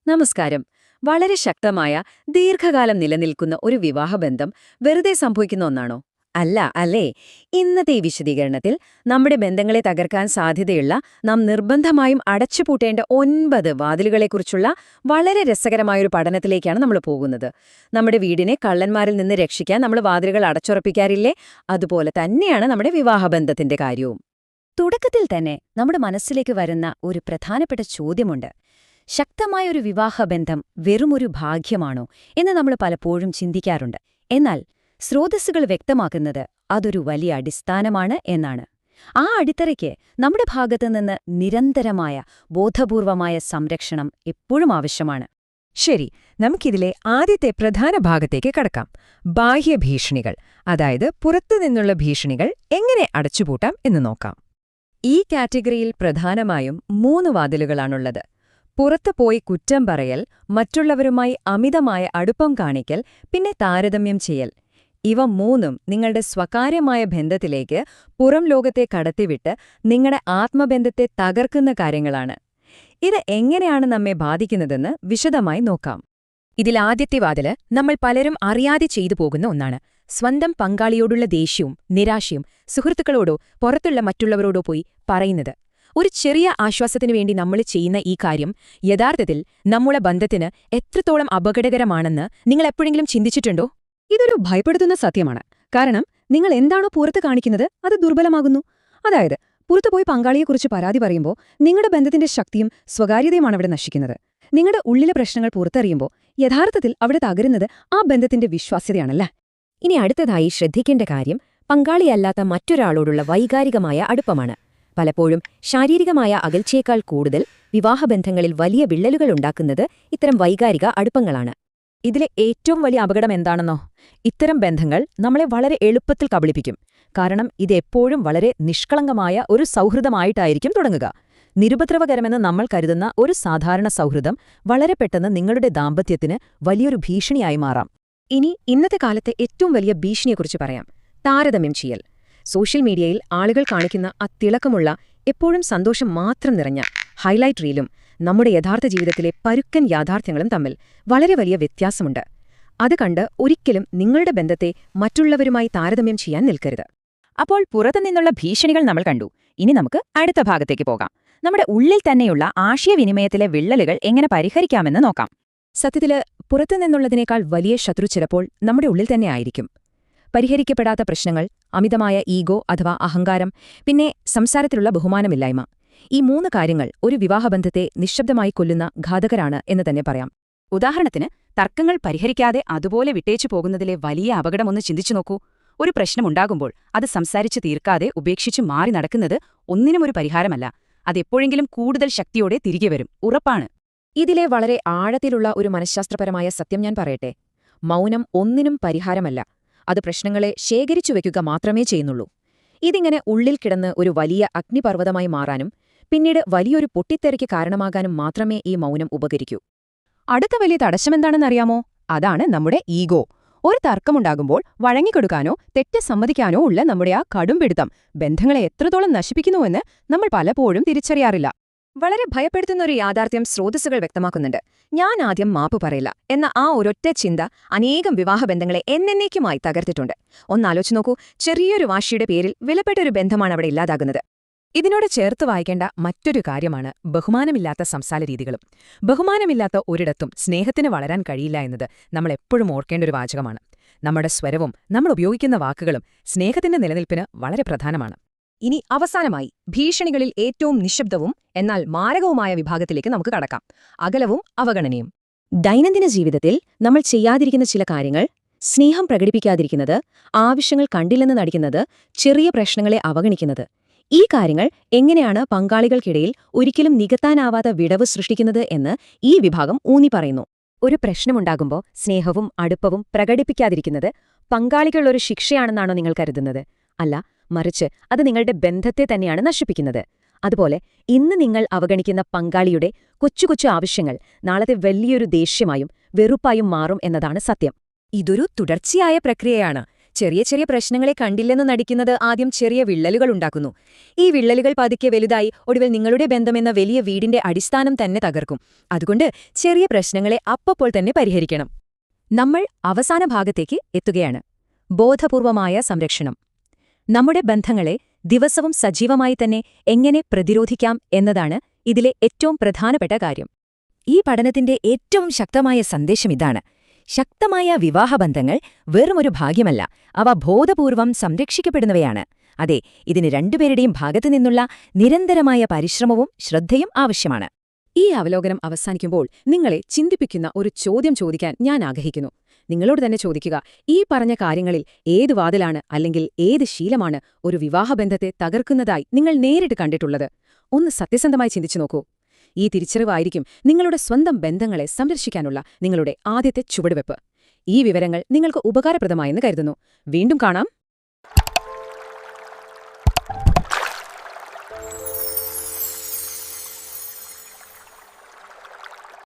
നമസ്കാരം. വളരെ ശക്തമായ ദീർഘകാലം നിലനിൽക്കുന്ന ഒരു വിവാഹബന്ധം വെറുതെ സംഭവിക്കുന്ന ഒന്നാണോ? അല്ല, അല്ലേ? ഇന്നത്തെ ഈ വിശദീകരണത്തിൽ നമ്മുടെ ബന്ധങ്ങളെ തകർക്കാൻ സാധ്യതയുള്ള നാം നിർബന്ധമായും അടച്ചുപൂട്ടേണ്ട 9 വാതിലുകളെക്കുറിച്ചുള്ള വളരെ രസകരമായൊരു പഠനത്തിലേക്കാണ് നമ്മൾ പോകുന്നത്. നമ്മുടെ വീടിനെ കള്ളന്മാരിൽ നിന്ന് രക്ഷിക്കാൻ നമ്മൾ വാതിലുകൾ അടച്ചുറപ്പിക്കാറില്ലേ? അതുപോലെ തന്നെയാണ് നമ്മുടെ വിവാഹബന്ധത്തിന്റെ കാര്യവും. തുടക്കത്തിൽ തന്നെ നമ്മുടെ മനസ്സിലേക്ക് വരുന്ന ഒരു പ്രധാനപ്പെട്ട ചോദ്യമുണ്ട്. ശക്തമായൊരു വിവാഹബന്ധം വെറുമൊരു ഭാഗ്യമാണോ എന്ന് നമ്മൾ പലപ്പോഴും ചിന്തിക്കാറുണ്ട്. എന്നാൽ സ്രോതസ്സുകൾ വ്യക്തമാക്കുന്നത് അതൊരു വലിയ അടിസ്ഥാനമാണ് എന്നാണ്. ആ അടിത്തറയ്ക്ക് നമ്മുടെ ഭാഗത്തുനിന്ന് നിരന്തരമായ ബോധപൂർവമായ സംരക്ഷണം എപ്പോഴും ആവശ്യമാണ്. ശരി, നമുക്കിതിലെ ആദ്യത്തെ പ്രധാന ഭാഗത്തേക്ക് കടക്കാം. ബാഹ്യഭീഷണികൾ, അതായത് പുറത്തുനിന്നുള്ള ഭീഷണികൾ എങ്ങനെ അടച്ചുപൂട്ടാം എന്ന് നോക്കാം. ഈ കാറ്റഗറിയിൽ പ്രധാനമായും 3 വാതിലുകളാണുള്ളത്. പുറത്തു പോയി കുറ്റം പറയൽ, മറ്റുള്ളവരുമായി അമിതമായ അടുപ്പം കാണിക്കൽ, പിന്നെ താരതമ്യം ചെയ്യൽ. ഇവ 3ഉം നിങ്ങളുടെ സ്വകാര്യമായ ബന്ധത്തിലേക്ക് പുറം ലോകത്തെ കടത്തിവിട്ട് നിങ്ങളുടെ ആത്മബന്ധത്തെ തകർക്കുന്ന കാര്യങ്ങളാണ്. ഇത് എങ്ങനെയാണ് നമ്മെ ബാധിക്കുന്നതെന്ന് വിശദമായി നോക്കാം. ഇതിലാദ്യത്തെ വാതില് നമ്മൾ പലരും അറിയാതെ ചെയ്തു പോകുന്ന ഒന്നാണ്. സ്വന്തം പങ്കാളിയോടുള്ള ദേഷ്യവും നിരാശയും സുഹൃത്തുക്കളോടോ പുറത്തുള്ള മറ്റുള്ളവരോടോ പോയി പറയുന്നത്. ഒരു ചെറിയ ആശ്വാസത്തിനു വേണ്ടി നമ്മൾ ചെയ്യുന്ന ഈ കാര്യം യഥാർത്ഥത്തിൽ നമ്മുടെ ബന്ധത്തിന് എത്രത്തോളം അപകടകരമാണെന്ന് നിങ്ങൾ എപ്പോഴെങ്കിലും ചിന്തിച്ചിട്ടുണ്ടോ? ഇതൊരു ഭയപ്പെടുത്തുന്ന സത്യമാണ്. കാരണം നിങ്ങൾ എന്താണോ പുറത്ത് കാണിക്കുന്നത് അത് ദുർബലമാകുന്നു. അതായത് പുറത്തുപോയി പങ്കാളിയെക്കുറിച്ച് പരാതി പറയുമ്പോൾ നിങ്ങളുടെ ബന്ധത്തിന്റെ ശക്തിയും സ്വകാര്യതയുമാണ് അവിടെ നശിക്കുന്നത്. നിങ്ങളുടെ ഉള്ളിലെ പ്രശ്നങ്ങൾ പുറത്തറിയുമ്പോൾ യഥാർത്ഥത്തിൽ അവിടെ തകരുന്നത് ആ ബന്ധത്തിന്റെ വിശ്വാസ്യതയാണല്ലേ. ഇനി അടുത്തതായി ശ്രദ്ധിക്കേണ്ട കാര്യം പങ്കാളിയല്ലാത്ത മറ്റൊരാളോടുള്ള വൈകാരികമായ അടുപ്പമാണ്. പലപ്പോഴും ശാരീരികമായ അകൽച്ചയേക്കാൾ കൂടുതൽ വിവാഹബന്ധങ്ങളിൽ വലിയ വിള്ളലുകൾ ഉണ്ടാക്കുന്നത് ഇത്തരം വൈകാരിക അടുപ്പങ്ങളാണ്. ഇതിലെ ഏറ്റവും വലിയ അപകടം എന്താണെന്നോ? ഇത്തരം ബന്ധങ്ങൾ നമ്മളെ വളരെ എളുപ്പത്തിൽ കബളിപ്പിക്കും. കാരണം ഇത് എപ്പോഴും വളരെ നിഷ്കളങ്കമായ ഒരു സൗഹൃദമായിട്ടായിരിക്കും തുടങ്ങുക. നിരുപദ്രവകരമെന്ന് നമ്മൾ കരുതുന്ന ഒരു സാധാരണ സൗഹൃദം വളരെ പെട്ടെന്ന് നിങ്ങളുടെ ദാമ്പത്യത്തിന് വലിയൊരു ഭീഷണിയായി മാറാം. ഇനി ഇന്നത്തെ കാലത്തെ ഏറ്റവും വലിയ ഭീഷണിയെക്കുറിച്ച് പറയാം. താരതമ്യം ചെയ്യൽ. സോഷ്യൽ മീഡിയയിൽ ആളുകൾ കാണിക്കുന്ന ആ തിളക്കമുള്ള, എപ്പോഴും സന്തോഷം മാത്രം നിറഞ്ഞ ഹൈലൈറ്റ് റീലും നമ്മുടെ യഥാർത്ഥ ജീവിതത്തിലെ പരുക്കൻ യാഥാർത്ഥ്യങ്ങളും തമ്മിൽ വളരെ വലിയ വ്യത്യാസമുണ്ട്. അത് കണ്ട് ഒരിക്കലും നിങ്ങളുടെ ബന്ധത്തെ മറ്റുള്ളവരുമായി താരതമ്യം ചെയ്യാൻ നിൽക്കരുത്. അപ്പോൾ പുറത്തുനിന്നുള്ള ഭീഷണികൾ നമ്മൾ കണ്ടു. ഇനി നമുക്ക് അടുത്ത ഭാഗത്തേക്ക് പോകാം. നമ്മുടെ ഉള്ളിൽ തന്നെയുള്ള ആശയവിനിമയത്തിലെ വിള്ളലുകൾ എങ്ങനെ പരിഹരിക്കാമെന്ന് നോക്കാം. സത്യത്തില് പുറത്തുനിന്നുള്ളതിനേക്കാൾ വലിയ ശത്രു ചിലപ്പോൾ നമ്മുടെ ഉള്ളിൽ തന്നെ ആയിരിക്കും. പരിഹരിക്കപ്പെടാത്ത പ്രശ്നങ്ങൾ, അമിതമായ ഈഗോ അഥവാ അഹങ്കാരം, പിന്നെ സംസാരത്തിലുള്ള ബഹുമാനമില്ലായ്മ. ഈ 3 കാര്യങ്ങൾ ഒരു വിവാഹബന്ധത്തെ നിശ്ശബ്ദമായി കൊല്ലുന്ന ഘാതകരാണ് എന്ന് തന്നെ പറയാം. ഉദാഹരണത്തിന്, തർക്കങ്ങൾ പരിഹരിക്കാതെ അതുപോലെ വിട്ടേച്ചു പോകുന്നതിലെ വലിയ അപകടമൊന്ന് ചിന്തിച്ചു നോക്കൂ. ഒരു പ്രശ്നമുണ്ടാകുമ്പോൾ അത് സംസാരിച്ച് തീർക്കാതെ ഉപേക്ഷിച്ച് മാറി നടക്കുന്നത് ഒന്നിനും ഒരു പരിഹാരമല്ല. അതെപ്പോഴെങ്കിലും കൂടുതൽ ശക്തിയോടെ തിരികെ വരും, ഉറപ്പാണ്. ഇതിലെ വളരെ ആഴത്തിലുള്ള ഒരു മനഃശാസ്ത്രപരമായ സത്യം ഞാൻ പറയട്ടെ. മൗനം ഒന്നിനും പരിഹാരമല്ല. അത് പ്രശ്നങ്ങളെ ശേഖരിച്ചു വയ്ക്കുക മാത്രമേ ചെയ്യുന്നുള്ളൂ. ഇതിങ്ങനെ ഉള്ളിൽ കിടന്ന് ഒരു വലിയ അഗ്നിപർവ്വതമായി മാറാനും പിന്നീട് വലിയൊരു പൊട്ടിത്തെറിക്ക് കാരണമാകാനും മാത്രമേ ഈ മൗനം ഉപകരിക്കൂ. അടുത്ത വലിയ തടസ്സമെന്താണെന്നറിയാമോ? അതാണ് നമ്മുടെ ഈഗോ. ഒരു തർക്കമുണ്ടാകുമ്പോൾ വഴങ്ങിക്കൊടുക്കാനോ തെറ്റ് സമ്മതിക്കാനോ ഉള്ള നമ്മുടെ ആ കടുംപിടുത്തം ബന്ധങ്ങളെ എത്രത്തോളം നശിപ്പിക്കുന്നുവെന്ന് നമ്മൾ പലപ്പോഴും തിരിച്ചറിയാറില്ല. വളരെ ഭയപ്പെടുത്തുന്ന ഒരു യാഥാർത്ഥ്യം സ്രോതസ്സുകൾ വ്യക്തമാക്കുന്നുണ്ട്. ഞാൻ ആദ്യം മാപ്പ് പറയില്ല എന്ന ആ ഒരൊറ്റ ചിന്ത അനേകം വിവാഹബന്ധങ്ങളെ എന്നേക്കുമായി തകർത്തിട്ടുണ്ട്. ഒന്നാലോചിച്ച് നോക്കൂ, ചെറിയൊരു വാശിയുടെ പേരിൽ വിലപ്പെട്ടൊരു ബന്ധമാണ് അവിടെ ഇല്ലാതാകുന്നത്. ഇതിനോട് ചേർത്ത് വായിക്കേണ്ട മറ്റൊരു കാര്യമാണ് ബഹുമാനമില്ലാത്ത സംസാരരീതികളും. ബഹുമാനമില്ലാത്ത ഒരിടത്തും സ്നേഹത്തിന് വളരാൻ കഴിയില്ല എന്നത് നമ്മൾ എപ്പോഴും ഓർക്കേണ്ട ഒരു വാചകമാണ്. നമ്മുടെ സ്വരവും നമ്മൾ ഉപയോഗിക്കുന്ന വാക്കുകളും സ്നേഹത്തിന്റെ നിലനിൽപ്പിന് വളരെ പ്രധാനമാണ്. ഇനി അവസാനമായി ഭീഷണികളിൽ ഏറ്റവും നിശബ്ദവും എന്നാൽ മാരകവുമായ വിഭാഗത്തിലേക്ക് നമുക്ക് കടക്കാം. അകലവും അവഗണനയും. ദൈനംദിന ജീവിതത്തിൽ നമ്മൾ ചെയ്യാതിരിക്കുന്ന ചില കാര്യങ്ങൾ, സ്നേഹം പ്രകടിപ്പിക്കാതിരിക്കുന്നത്, ആവശ്യങ്ങൾ കണ്ടില്ലെന്ന് നടിക്കുന്നത്, ചെറിയ പ്രശ്നങ്ങളെ അവഗണിക്കുന്നത്. ഈ കാര്യങ്ങൾ എങ്ങനെയാണ് പങ്കാളികൾക്കിടയിൽ ഒരിക്കലും നികത്താനാവാത്ത വിടവ് സൃഷ്ടിക്കുന്നത് എന്ന് ഈ വിഭാഗം ഊന്നി പറയുന്നു. ഒരു പ്രശ്നമുണ്ടാകുമ്പോൾ സ്നേഹവും അടുപ്പവും പ്രകടിപ്പിക്കാതിരിക്കുന്നത് പങ്കാളികളുടെ ശിക്ഷയാണെന്നാണോ നിങ്ങൾ കരുതുന്നത്? അല്ല, മറിച്ച് അത് നിങ്ങളുടെ ബന്ധത്തെ തന്നെയാണ് നശിപ്പിക്കുന്നത്. അതുപോലെ ഇന്ന് നിങ്ങൾ അവഗണിക്കുന്ന പങ്കാളിയുടെ കൊച്ചു കൊച്ചു ആവശ്യങ്ങൾ നാളത്തെ വലിയൊരു ദേഷ്യമായും വെറുപ്പായും മാറും എന്നതാണ് സത്യം. ഇതൊരു തുടർച്ചയായ പ്രക്രിയയാണ്. ചെറിയ ചെറിയ പ്രശ്നങ്ങളെ കണ്ടില്ലെന്ന് നടിക്കുന്നത് ആദ്യം ചെറിയ വിള്ളലുകൾ ഉണ്ടാക്കുന്നു. ഈ വിള്ളലുകൾ പതുക്കെ വലുതായി ഒടുവിൽ നിങ്ങളുടെ ബന്ധമെന്ന വലിയ വീടിന്റെ അടിസ്ഥാനം തന്നെ തകർക്കും. അതുകൊണ്ട് ചെറിയ പ്രശ്നങ്ങളെ അപ്പോൾ തന്നെ പരിഹരിക്കണം. നമ്മൾ അവസാന ഭാഗത്തേക്ക് എത്തുകയാണ്. ബോധപൂർവമായ സംരക്ഷണം. നമ്മുടെ ബന്ധങ്ങളെ ദിവസവും സജീവമായി തന്നെ എങ്ങനെ പ്രതിരോധിക്കാം എന്നതാണ് ഇതിലെ ഏറ്റവും പ്രധാനപ്പെട്ട കാര്യം. ഈ പഠനത്തിന്റെ ഏറ്റവും ശക്തമായ സന്ദേശം ഇതാണ്: ശക്തമായ വിവാഹബന്ധങ്ങൾ വെറുമൊരു ഭാഗ്യമല്ല, അവ ബോധപൂർവം സംരക്ഷിക്കപ്പെടുന്നവയാണ്. അതെ, ഇതിന് രണ്ടുപേരുടെയും ഭാഗത്തുനിന്നുള്ള നിരന്തരമായ പരിശ്രമവും ശ്രദ്ധയും ആവശ്യമാണ്. ഈ അവലോകനം അവസാനിക്കുമ്പോൾ നിങ്ങളെ ചിന്തിപ്പിക്കുന്ന ഒരു ചോദ്യം ചോദിക്കാൻ ഞാൻ ആഗ്രഹിക്കുന്നു. നിങ്ങളോട് തന്നെ ചോദിക്കുക, ഈ പറഞ്ഞ കാര്യങ്ങളിൽ ഏത് വാതിലാണ് അല്ലെങ്കിൽ ഏത് ശീലമാണ് ഒരു വിവാഹബന്ധത്തെ തകർക്കുന്നതായി നിങ്ങൾ നേരിട്ട് കണ്ടിട്ടുള്ളത്? ഒന്ന് സത്യസന്ധമായി ചിന്തിച്ചു നോക്കൂ. ഈ തിരിച്ചറിവായിരിക്കും നിങ്ങളുടെ സ്വന്തം ബന്ധങ്ങളെ സംരക്ഷിക്കാനുള്ള നിങ്ങളുടെ ആദ്യത്തെ ചുവടുവെപ്പ്. ഈ വിവരങ്ങൾ നിങ്ങൾക്ക് ഉപകാരപ്രദമായെന്ന് കരുതുന്നു. വീണ്ടും കാണാം.